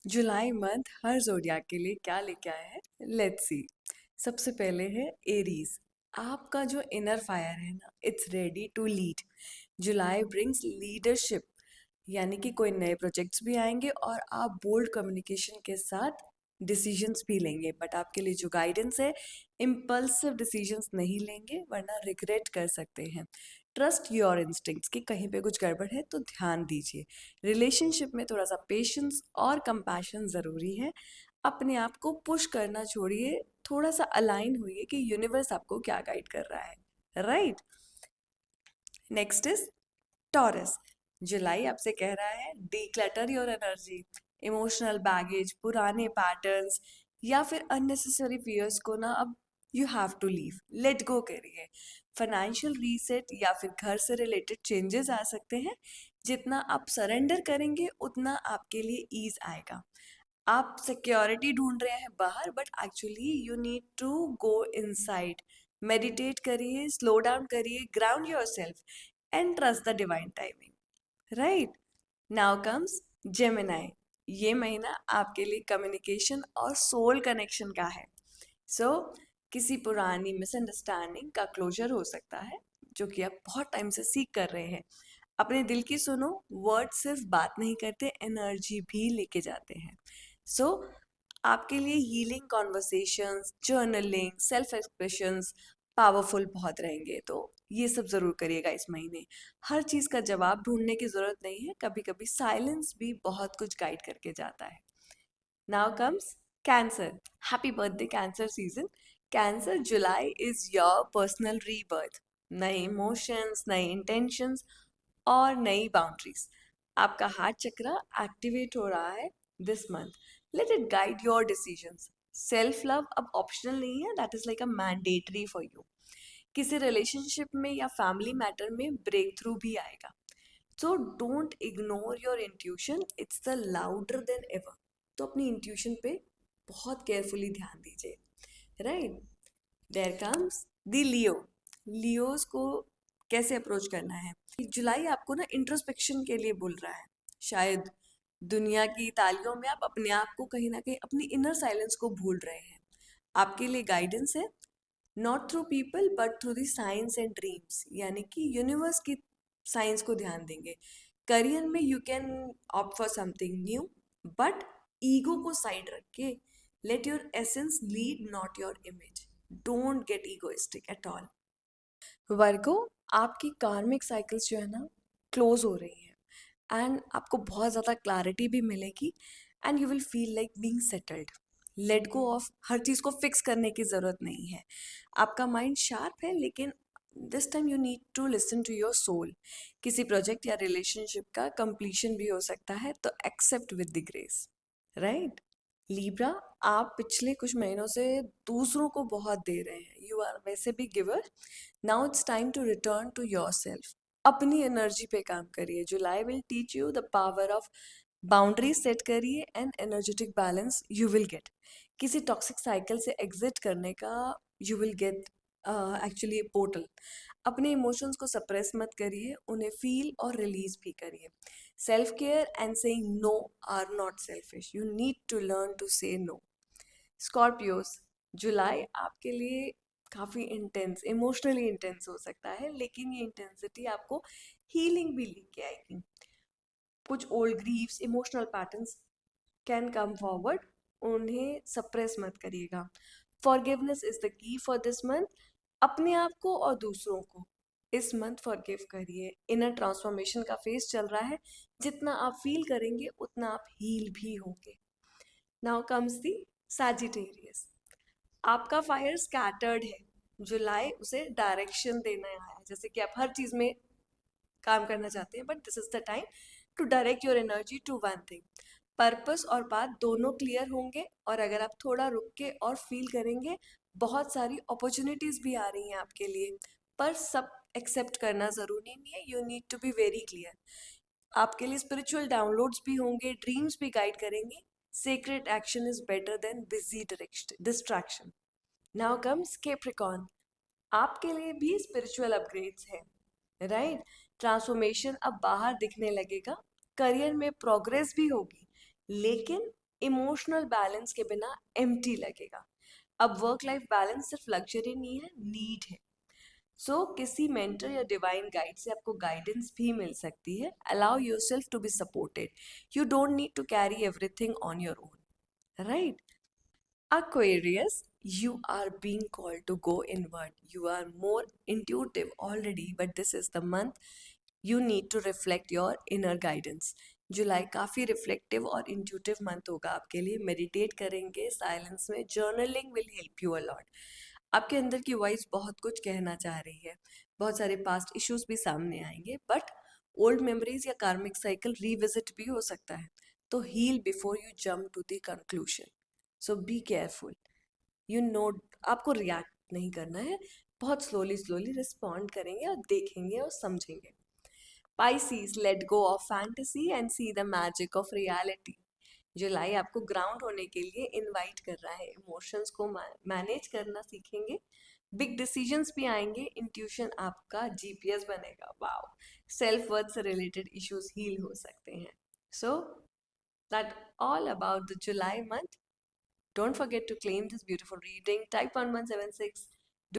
जुलाई month हर जोडियाक के लिए क्या लेके आया है, लेट्स सी। सबसे पहले है एरीज। आपका जो इनर फायर है ना, it's ready to lead. July brings leadership, यानी कि कोई नए प्रोजेक्ट्स भी आएंगे और आप बोल्ड कम्युनिकेशन के साथ डिसीजंस भी लेंगे। बट आपके लिए जो गाइडेंस है, इम्पल्सिव डिसीजंस नहीं लेंगे वरना रिग्रेट कर सकते हैं। ट्रस्ट योर इंस्टिंक्ट्स कि कहीं पे कुछ गड़बड़ है तो ध्यान दीजिए। रिलेशनशिप में थोड़ा सा पेशेंस और कंपैशन ज़रूरी है। अपने आप को पुश करना छोड़िए, थोड़ा सा अलाइन होइए कि यूनिवर्स आपको क्या गाइड कर रहा है, राइट। Next is Taurus. जुलाई आपसे कह रहा है declutter your energy. Emotional baggage, पुराने पैटर्न्स या फिर अननेसेसरी फियर्स को ना अब you have to leave, let go करिए। फाइनेंशियल रीसेट या फिर घर से रिलेटेड चेंजेस आ सकते हैं। जितना आप सरेंडर करेंगे उतना आपके लिए ईज आएगा। आप सिक्योरिटी ढूंढ रहे हैं बाहर, but actually you need to go inside. Meditate करिए, स्लो डाउन करिए, ground yourself and trust the divine timing, right. Now comes Gemini. ये महीना आपके लिए कम्युनिकेशन और सोल कनेक्शन का है। सो किसी पुरानी मिसअंडरस्टैंडिंग का क्लोजर हो सकता है, जो कि आप बहुत टाइम से सीख कर रहे हैं। अपने दिल की सुनो, वर्ड सिर्फ बात नहीं करते, एनर्जी भी लेके जाते हैं। सो आपके लिए healing conversations, journaling, self expressions powerful बहुत रहेंगे। तो ये सब ज़रूर करिएगा इस महीने। हर चीज़ का जवाब ढूंढने की ज़रूरत नहीं है, कभी कभी साइलेंस भी बहुत कुछ गाइड करके जाता है। Now comes cancer. Happy birthday cancer season. Cancer, July is your personal rebirth. नए इमोशंस, नए इंटेंशंस और नई बाउंड्रीज। आपका हार्ट चक्र एक्टिवेट हो रहा है this month. Let it guide your decisions. Self love अब ऑप्शनल नहीं है, that is like a mandatory for you. किसी रिलेशनशिप में या फैमिली मैटर में ब्रेक थ्रू भी आएगा। So don't ignore your intuition, it's the louder than ever. तो अपनी इंट्यूशन पे बहुत केयरफुली ध्यान दीजिए, right. There comes the Leo. Leos को कैसे अप्रोच करना है। जुलाई आपको ना इंट्रोस्पेक्शन के लिए बोल रहा है। शायद दुनिया की तालियों में आप अपने आप को कहीं ना कहीं अपनी इनर साइलेंस को भूल रहे हैं। आपके लिए गाइडेंस है, not through people but through the science and dreams, यानी कि यूनिवर्स की साइंस को ध्यान देंगे। करियर में you can opt for something new, but ego को साइड रख के let your essence lead, not your image. Don't get egoistic at all. Virgo, आपकी कार्मिक साइकिल्स जो है ना, क्लोज हो रही हैं एंड आपको बहुत ज़्यादा क्लैरिटी भी मिलेगी and you will feel like being settled. Let go of हर चीज़ को फिक्स करने की ज़रूरत नहीं है। आपका माइंड शार्प है, लेकिन this time you need to listen to your soul. किसी प्रोजेक्ट या रिलेशनशिप का कंप्लीशन भी हो सकता है, तो accept with the grace, right. Libra, आप पिछले कुछ महीनों से दूसरों को बहुत दे रहे हैं, यू आर वैसे भी giver. Now it's time to return to yourself. अपनी एनर्जी पे काम करिए। July will teach you the power of boundary set करिए and energetic balance you will get. किसी टॉक्सिक साइकिल से एग्जिट करने का you will get actually portal. अपने इमोशंस को सप्रेस मत करिए, उन्हें फील और रिलीज भी करिए। Self care and saying no are not selfish, you need to learn to से नो। स्कॉर्पियोस, जुलाई आपके लिए काफ़ी इंटेंस, इमोशनली इंटेंस हो सकता है, लेकिन ये इंटेंसिटी आपको हीलिंग भी लेके आएगी। कुछ old Greaves, emotional patterns can come forward, उन्हें सप्रेस मत करिएगा। Forgiveness is the key for this month. अपने आप को और दूसरों को इस मंथ फॉरगिव करिए। इनर ट्रांसफॉर्मेशन का फेज चल रहा है, जितना आप फील करेंगे उतना आप हील भी होंगे। Now comes the Sagittarius. आपका फायर स्कैटर्ड है। जुलाई उसे डायरेक्शन देना है, जैसे कि आप हर चीज़ में काम करना चाहते हैं, but this is the time to direct your energy to one thing. Purpose और बात दोनों क्लियर होंगे, और अगर आप थोड़ा रुक के और फील करेंगे, बहुत सारी अपॉर्चुनिटीज भी आ रही हैं आपके लिए। पर सब एक्सेप्ट करना ज़रूरी नहीं है, you need to be very clear. आपके लिए स्पिरिचुअल डाउनलोड्स भी होंगे, ड्रीम्स भी गाइड करेंगे। Secret action is better than busy distraction. Now comes Capricorn. आपके लिए भी स्पिरिचुअल अपग्रेड्स हैं, राइट। ट्रांसफॉर्मेशन अब बाहर दिखने लगेगा। करियर में प्रोग्रेस भी होगी, लेकिन इमोशनल बैलेंस के बिना एम्प्टी लगेगा। अब वर्क लाइफ बैलेंस सिर्फ लग्जरी नहीं है, नीड है। सो किसी मेंटर या डिवाइन गाइड से आपको गाइडेंस भी मिल सकती है। Allow yourself to be supported, you don't need to carry everything on your own, right? Aquarius, you are being called to go inward. You are more intuitive already, but this is the month you need to reflect your inner guidance. जुलाई काफ़ी reflective और intuitive month होगा आपके लिए। Meditate करेंगे silence में, journaling will help you a lot. आपके अंदर की वॉइस बहुत कुछ कहना चाह रही है, बहुत सारे पास्ट इश्यूज भी सामने आएंगे, बट ओल्ड मेमोरीज या कार्मिक साइकिल रिविजिट भी हो सकता है। तो heal before you jump to the conclusion. So be careful, you know, आपको रिएक्ट नहीं करना है, बहुत स्लोली स्लोली रिस्पॉन्ड करेंगे और देखेंगे और समझेंगे। Pisces, let go of fantasy and see the magic of reality. जुलाई आपको ग्राउंड होने के लिए इनवाइट कर रहा है। इमोशंस को मैनेज करना सीखेंगे, बिग डिसीजंस भी आएंगे, इंट्यूशन आपका जीपीएस बनेगा। वाओ, सेल्फ वर्थ से रिलेटेड इश्यूज हील हो सकते हैं। So that all about the July month. Don't forget to claim this beautiful reading. Type 1176